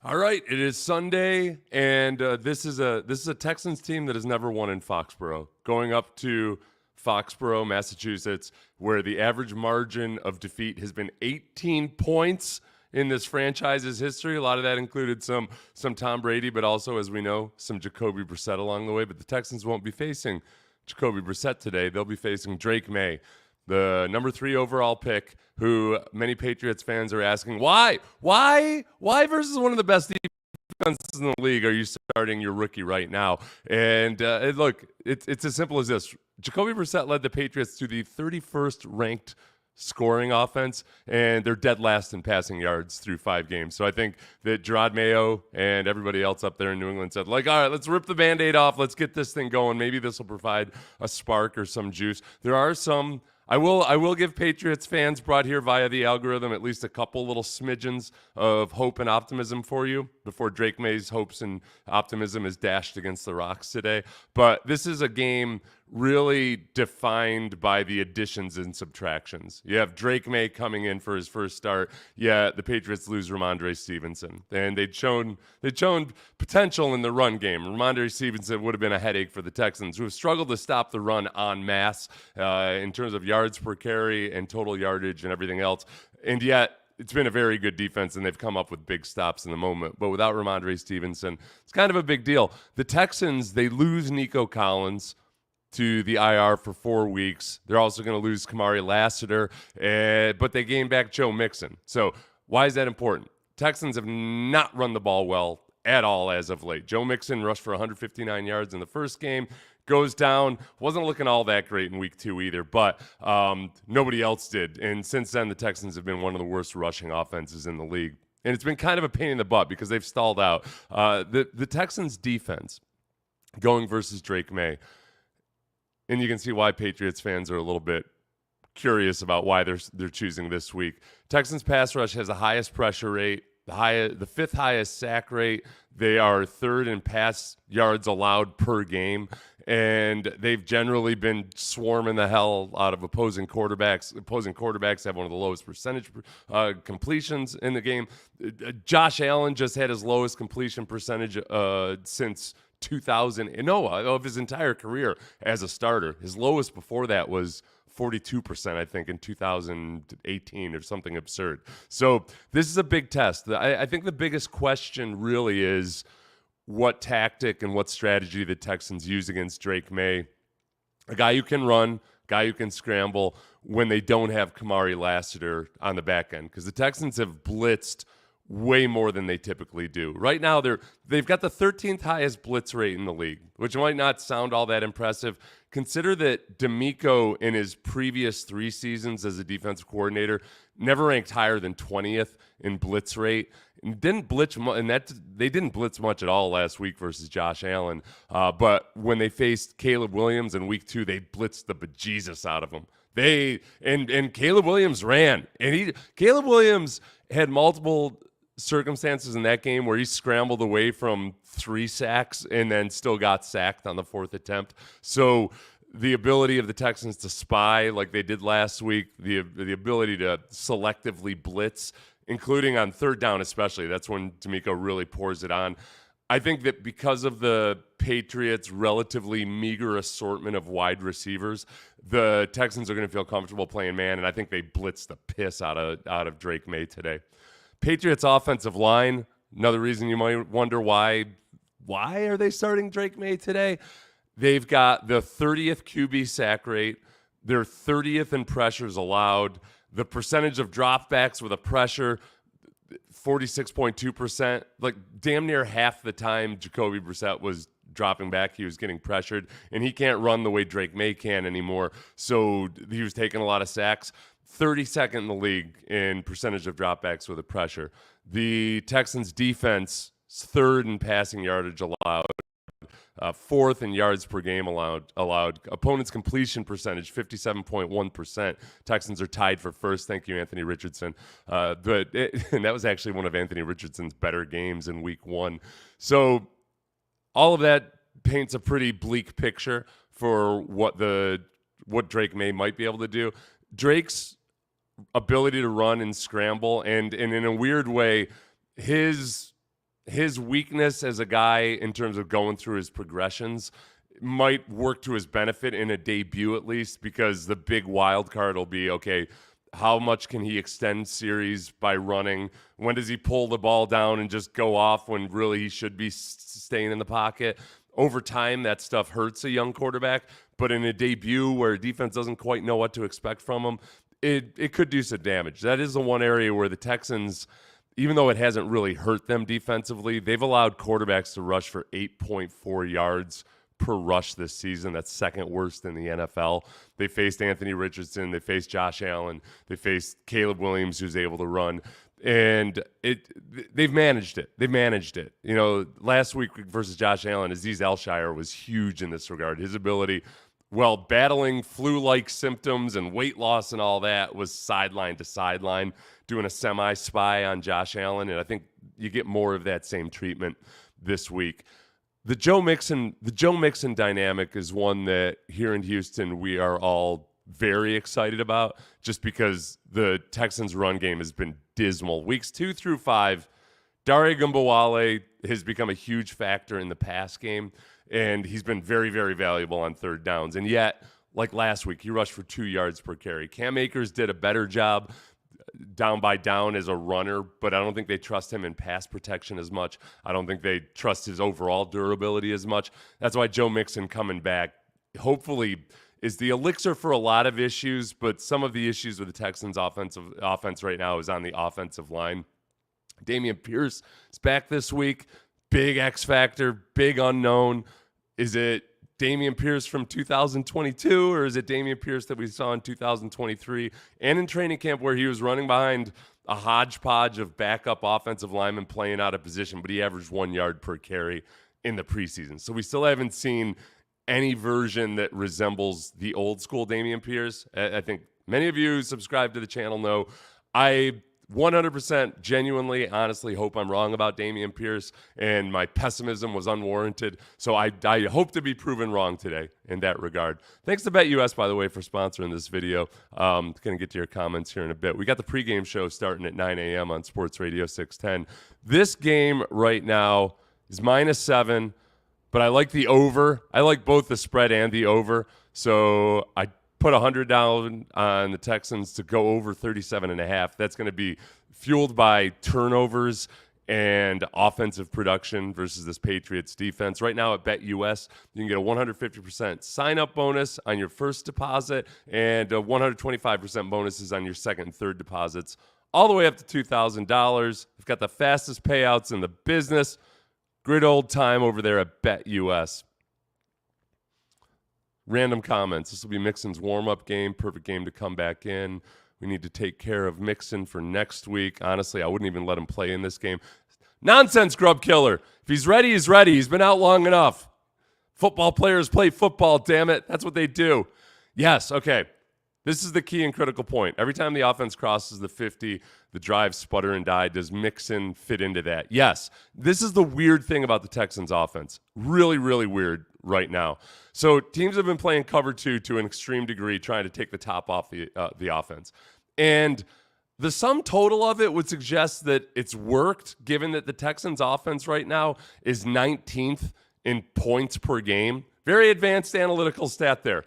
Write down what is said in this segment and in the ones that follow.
All right, it is Sunday, and this is a Texans team that has never won in Foxborough. Going up to Foxborough, Massachusetts, where the average margin of defeat has been 18 points in this franchise's history. A lot of that included some Tom Brady, but also, as we know, some Jacoby Brissett along the way. But the Texans won't be facing Jacoby Brissett today. They'll be facing Drake May, the number 3 overall pick, who many Patriots fans are asking, why versus one of the best defenses in the league are you starting your rookie right now? And look, it's as simple as this. Jacoby Brissett led the Patriots to the 31st ranked scoring offense, and they're dead last in passing yards through 5 games. So I think that Gerard Mayo and everybody else up there in New England said, all right, let's rip the Band-Aid off. Let's get this thing going. Maybe this will provide a spark or some juice. There are some... I will give Patriots fans brought here via the algorithm at least a couple little smidgens of hope and optimism for you before Drake May's hopes and optimism is dashed against the rocks today. But this is a game really defined by the additions and subtractions. You have Drake May coming in for his first start. Yeah, the Patriots lose Ramondre Stevenson, and they'd shown potential in the run game. Ramondre Stevenson would have been a headache for the Texans, who have struggled to stop the run en masse in terms of yards per carry and total yardage and everything else. And yet, it's been a very good defense, and they've come up with big stops in the moment. But without Ramondre Stevenson, it's kind of a big deal. The Texans, they lose Nico Collins to the IR for 4 weeks. They're also going to lose Kamari Lassiter, but they gain back Joe Mixon. So why is that important? Texans have not run the ball well at all as of late. Joe Mixon rushed for 159 yards in the first game, goes down, wasn't looking all that great in week 2 either, but nobody else did. And since then, the Texans have been one of the worst rushing offenses in the league. And it's been kind of a pain in the butt because they've stalled out. The Texans defense going versus Drake May, and you can see why Patriots fans are a little bit curious about why they're choosing this week. Texans pass rush has the highest pressure rate, the 5th highest sack rate. They are 3rd in pass yards allowed per game, and they've generally been swarming the hell out of opposing quarterbacks. Opposing quarterbacks have one of the lowest percentage completions in the game. Josh Allen just had his lowest completion percentage since 2000, of his entire career as a starter. His lowest before that was 42%, I think, in 2018 or something absurd. So this is a big test. I think the biggest question really is what tactic and what strategy the Texans use against Drake May, a guy who can run, guy who can scramble when they don't have Kamari Lassiter on the back end, because the Texans have blitzed way more than they typically do. Right now, they've got the 13th highest blitz rate in the league, which might not sound all that impressive. Consider that D'Amico, in his previous 3 seasons as a defensive coordinator, never ranked higher than 20th in blitz rate, and they didn't blitz much at all last week versus Josh Allen. But when they faced Caleb Williams in week 2, they blitzed the bejesus out of him. And Caleb Williams ran, and Caleb Williams had multiple circumstances in that game where he scrambled away from 3 sacks and then still got sacked on the 4th attempt. So the ability of the Texans to spy like they did last week, the ability to selectively blitz, including on 3rd down especially, that's when D'Amico really pours it on. I think that because of the Patriots' relatively meager assortment of wide receivers, the Texans are going to feel comfortable playing man, and I think they blitzed the piss out of Drake May today. Patriots offensive line, another reason you might wonder why are they starting Drake May today? They've got the 30th QB sack rate. They're 30th in pressures allowed. The percentage of dropbacks with a pressure, 46.2%. Like damn near half the time Jacoby Brissett was dropping back, he was getting pressured, and he can't run the way Drake May can anymore. So he was taking a lot of sacks. 32nd in the league in percentage of dropbacks with a pressure. The Texans defense is 3rd in passing yardage allowed, 4th in yards per game allowed. Opponent's completion percentage, 57.1%. Texans are tied for 1st. Thank you, Anthony Richardson. And that was actually one of Anthony Richardson's better games in week 1. So all of that paints a pretty bleak picture for what Drake May might be able to do. Drake's ability to run and scramble, and in a weird way, his his weakness as a guy in terms of going through his progressions might work to his benefit in a debut at least, because the big wild card will be, okay, how much can he extend series by running? When does he pull the ball down and just go off when really he should be staying in the pocket? Over time, that stuff hurts a young quarterback, but in a debut where defense doesn't quite know what to expect from him, it could do some damage. That is the one area where the Texans, even though it hasn't really hurt them defensively, they've allowed quarterbacks to rush for 8.4 yards per rush this season. That's second worst in the NFL. They faced Anthony Richardson. They faced Josh Allen. They faced Caleb Williams, who's able to run. And they've managed it. They've managed it. You know, last week versus Josh Allen, Azeez Al-Shire was huge in this regard. His ability, while battling flu-like symptoms and weight loss and all that, was sideline to sideline, doing a semi-spy on Josh Allen. And I think you get more of that same treatment this week. The Joe Mixon dynamic is one that here in Houston we are all very excited about, just because the Texans' run game has been dismal. Weeks 2 through 5, Dare Gumbawale has become a huge factor in the pass game, and he's been very, very valuable on third downs. And yet, like last week, he rushed for 2 yards per carry. Cam Akers did a better job down by down as a runner, but I don't think they trust him in pass protection as much. I don't think they trust his overall durability as much. That's why Joe Mixon coming back, hopefully, is the elixir for a lot of issues, but some of the issues with the Texans' offense right now is on the offensive line. Dameon Pierce is back this week. Big X factor, big unknown. Is it Dameon Pierce from 2022, or is it Dameon Pierce that we saw in 2023 and in training camp, where he was running behind a hodgepodge of backup offensive linemen playing out of position, but he averaged 1 yard per carry in the preseason? So we still haven't seen any version that resembles the old school Dameon Pierce. I think many of you who subscribe to the channel know I 100% genuinely, honestly hope I'm wrong about Dameon Pierce, and my pessimism was unwarranted. So I hope to be proven wrong today in that regard. Thanks to BetUS, by the way, for sponsoring this video. Going to get to your comments here in a bit. We got the pregame show starting at 9 a.m. on Sports Radio 610. This game right now is -7, but I like the over. I like both the spread and the over. So I put $100 down on the Texans to go over 37.5. That's going to be fueled by turnovers and offensive production versus this Patriots defense. Right now at BetUS, you can get a 150% sign-up bonus on your first deposit and 125% bonuses on your second and third deposits, all the way up to $2,000. We've got the fastest payouts in the business. Great old time over there at BetUS. Random comments. This will be Mixon's warm-up game. Perfect game to come back in. We need to take care of Mixon for next week. Honestly, I wouldn't even let him play in this game. Nonsense, Grub Killer. If he's ready, he's ready. He's been out long enough. Football players play football, damn it. That's what they do. Yes, okay. This is the key and critical point. Every time the offense crosses the 50, the drives sputter and die. Does Mixon fit into that? Yes. This is the weird thing about the Texans offense. Really, really weird right now. So teams have been playing cover 2 to an extreme degree, trying to take the top off the offense. And the sum total of it would suggest that it's worked, given that the Texans offense right now is 19th in points per game. Very advanced analytical stat there.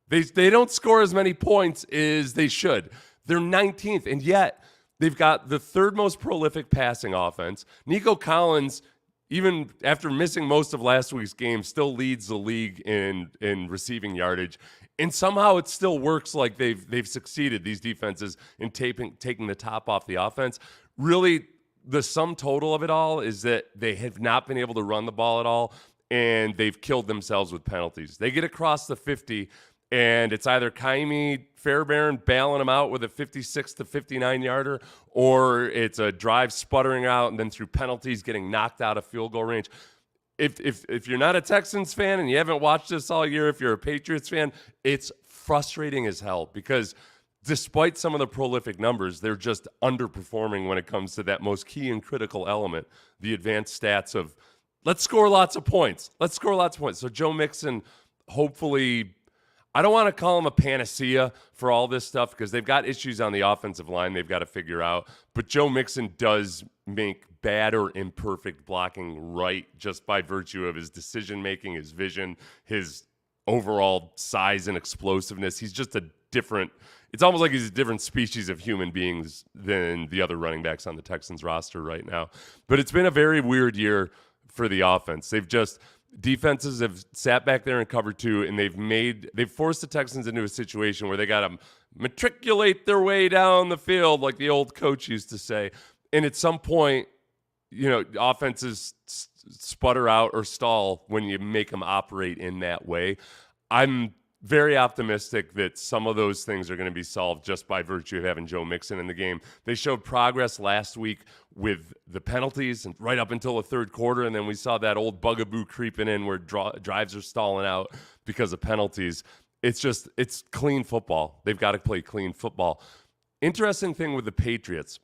They don't score as many points as they should. They're 19th, and yet they've got the third most prolific passing offense. Nico Collins, even after missing most of last week's game, still leads the league in receiving yardage. And somehow it still works like they've succeeded, these defenses, in taking the top off the offense. Really, the sum total of it all is that they have not been able to run the ball at all, and they've killed themselves with penalties. They get across the 50, and it's either Kaimi Fairbairn bailing them out with a 56 to 59-yarder, or it's a drive sputtering out and then through penalties getting knocked out of field goal range. If you're not a Texans fan and you haven't watched this all year, if you're a Patriots fan, it's frustrating as hell, because despite some of the prolific numbers, they're just underperforming when it comes to that most key and critical element, the advanced stats of let's score lots of points. Let's score lots of points. So Joe Mixon, hopefully, I don't want to call him a panacea for all this stuff, because they've got issues on the offensive line they've got to figure out. But Joe Mixon does make bad or imperfect blocking right just by virtue of his decision-making, his vision, his overall size and explosiveness. He's just a different – it's almost like he's a different species of human beings than the other running backs on the Texans roster right now. But it's been a very weird year for the offense. Defenses have sat back there in cover two, and they've forced the Texans into a situation where they got to matriculate their way down the field, like the old coach used to say. And at some point, offenses sputter out or stall when you make them operate in that way. I'm very optimistic that some of those things are going to be solved just by virtue of having Joe Mixon in the game. They showed progress last week with the penalties and right up until the third quarter, and then we saw that old bugaboo creeping in where drives are stalling out because of penalties. It's clean football. They've got to play clean football. Interesting thing with the Patriots.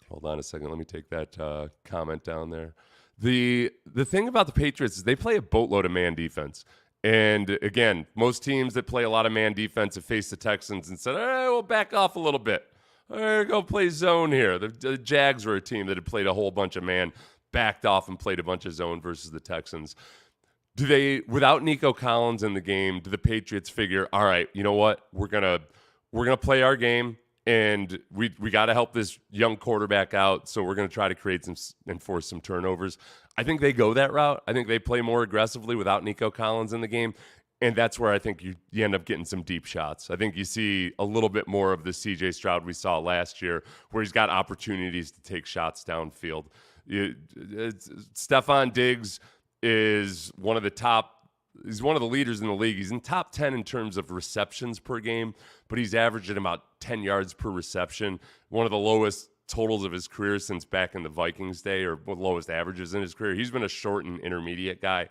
Hold on a second. Let me take that comment down there. The thing about the Patriots is they play a boatload of man defense. And again, most teams that play a lot of man defense have faced the Texans and said, we'll back off a little bit. Go play zone here. The Jags were a team that had played a whole bunch of man, backed off and played a bunch of zone versus the Texans. Without Nico Collins in the game, do the Patriots figure, all right, you know what? We're gonna play our game, and we got to help this young quarterback out, so we're going to try to create and force some turnovers. I think they go that route. I think they play more aggressively without Nico Collins in the game, and that's where I think you end up getting some deep shots. I think you see a little bit more of the C.J. Stroud we saw last year, where he's got opportunities to take shots downfield. Stephon Diggs is one of the leaders in the league. He's in top 10 in terms of receptions per game, but he's averaging about 10 yards per reception, one of the lowest totals of his career since back in the Vikings day, or lowest averages in his career. He's been a short and intermediate guy.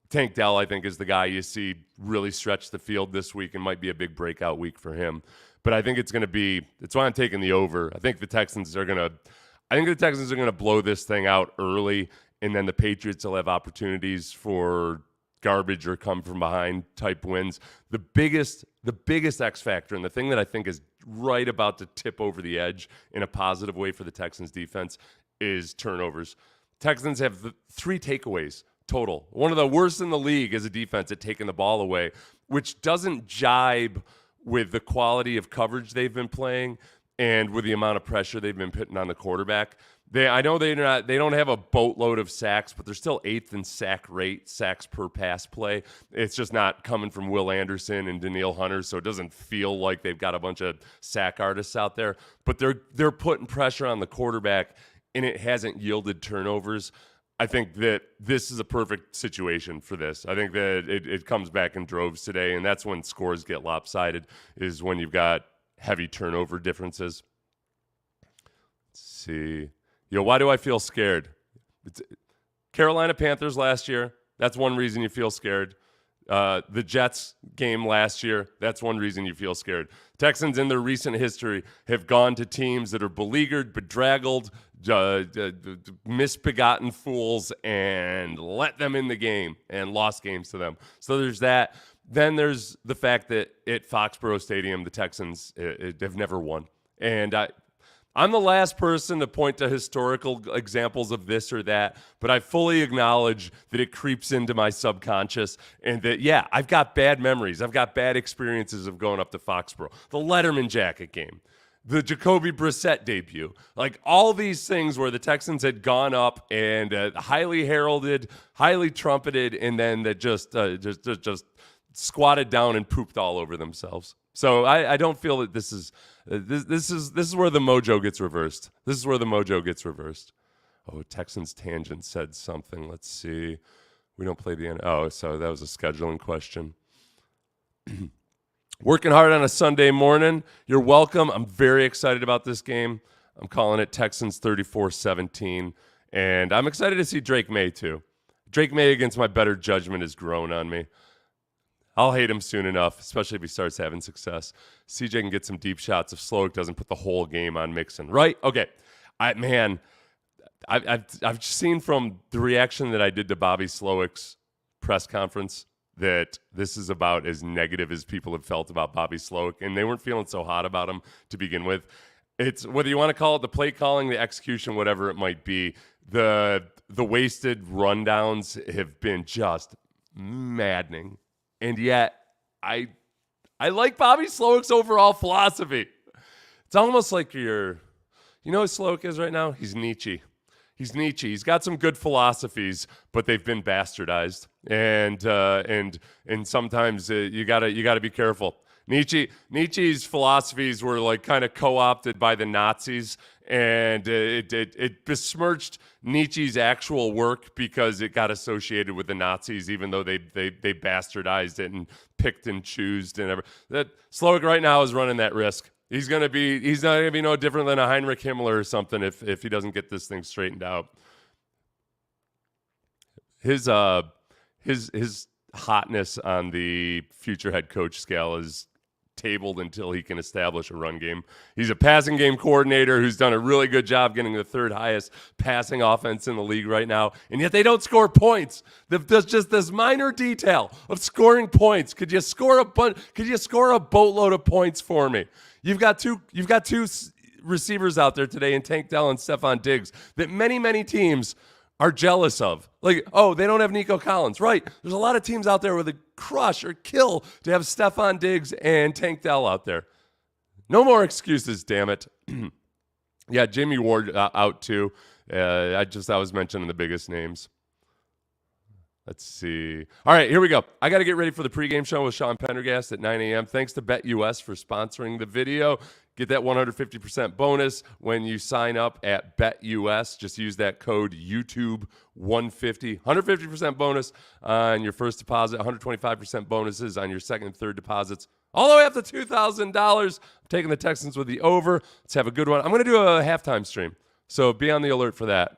Tank Dell, I think, is the guy you see really stretch the field this week and might be a big breakout week for him. But I think it's why I'm taking the over. I think the Texans are going to blow this thing out early, and then the Patriots will have opportunities for garbage or come from behind type wins. The biggest X factor, and the thing that I think is right about to tip over the edge in a positive way for the Texans defense, is turnovers. Texans have 3 takeaways total. One of the worst in the league as a defense at taking the ball away, which doesn't jibe with the quality of coverage they've been playing and with the amount of pressure they've been putting on the quarterback. I know they don't have a boatload of sacks, but they're still 8th in sack rate, sacks per pass play. It's just not coming from Will Anderson and Danielle Hunter, so it doesn't feel like they've got a bunch of sack artists out there. But they're putting pressure on the quarterback, and it hasn't yielded turnovers. I think that this is a perfect situation for this. I think that it comes back in droves today, and that's when scores get lopsided, is when you've got heavy turnover differences. Let's see. Why do I feel scared? Carolina Panthers last year, that's one reason you feel scared. The Jets game last year, that's one reason you feel scared. Texans in their recent history have gone to teams that are beleaguered, bedraggled, misbegotten fools, and let them in the game and lost games to them. So there's that. Then there's the fact that at Foxborough Stadium, the Texans have never won. And I'm the last person to point to historical examples of this or that, but I fully acknowledge that it creeps into my subconscious, and that, yeah, I've got bad memories. I've got bad experiences of going up to Foxborough. The Letterman jacket game, the Jacoby Brissett debut, like all these things where the Texans had gone up and highly heralded, highly trumpeted, and then that just squatted down and pooped all over themselves. So I don't feel that this is where the mojo gets reversed. This is where the mojo gets reversed. Oh, Texans Tangent said something. Let's see. We don't play the end. Oh, so that was a scheduling question. Working hard on a Sunday morning. You're welcome. I'm very excited about this game. I'm calling it Texans 34-17. And I'm excited to see Drake May too. Drake May, against my better judgment, has grown on me. I'll hate him soon enough, especially if he starts having success. CJ can get some deep shots if Slowick doesn't put the whole game on Mixon, right? Okay, I've seen from the reaction that I did to Bobby Slowick's press conference that this is about as negative as people have felt about Bobby Slowick, and they weren't feeling so hot about him to begin with. It's whether you want to call it the play calling, the execution, whatever it might be. The wasted rundowns have been just maddening, and yet I like Bobby Slowick's overall philosophy. It's almost like you know who Slowick is right now? He's Nietzsche. He's Nietzsche. He's got some good philosophies, but they've been bastardized, and sometimes you gotta be careful. Nietzsche's philosophies were like kind of co-opted by the Nazis, and it besmirched Nietzsche's actual work because it got associated with the Nazis, even though they bastardized it and picked and choosed and everything. That Slowick right now is running that risk. He's not gonna be no different than a Heinrich Himmler or something if he doesn't get this thing straightened out. His hotness on the future head coach scale is tabled until he can establish a run game. He's a passing game coordinator who's done a really good job getting the third highest passing offense in the league right now, and yet they don't score points. There's just this minor detail of scoring points. Could you score a boatload of points for me? You've got two receivers out there today in Tank Dell and Stephon Diggs that many teams are jealous of. Like, oh, they don't have Nico Collins. Right. There's a lot of teams out there with a crush or kill to have Stephon Diggs and Tank Dell out there. No more excuses, damn it. Yeah, Jimmy Ward out too. I was mentioning the biggest names. Let's see. All right, here we go. I got to get ready for the pregame show with Sean Pendergast at 9 a.m. Thanks to BetUS for sponsoring the video. Get that 150% bonus when you sign up at BetUS. Just use that code YouTube150. 150% bonus on your first deposit, 125% bonuses on your second and third deposits, all the way up to $2,000. I'm taking the Texans with the over. Let's have a good one. I'm going to do a halftime stream, so be on the alert for that.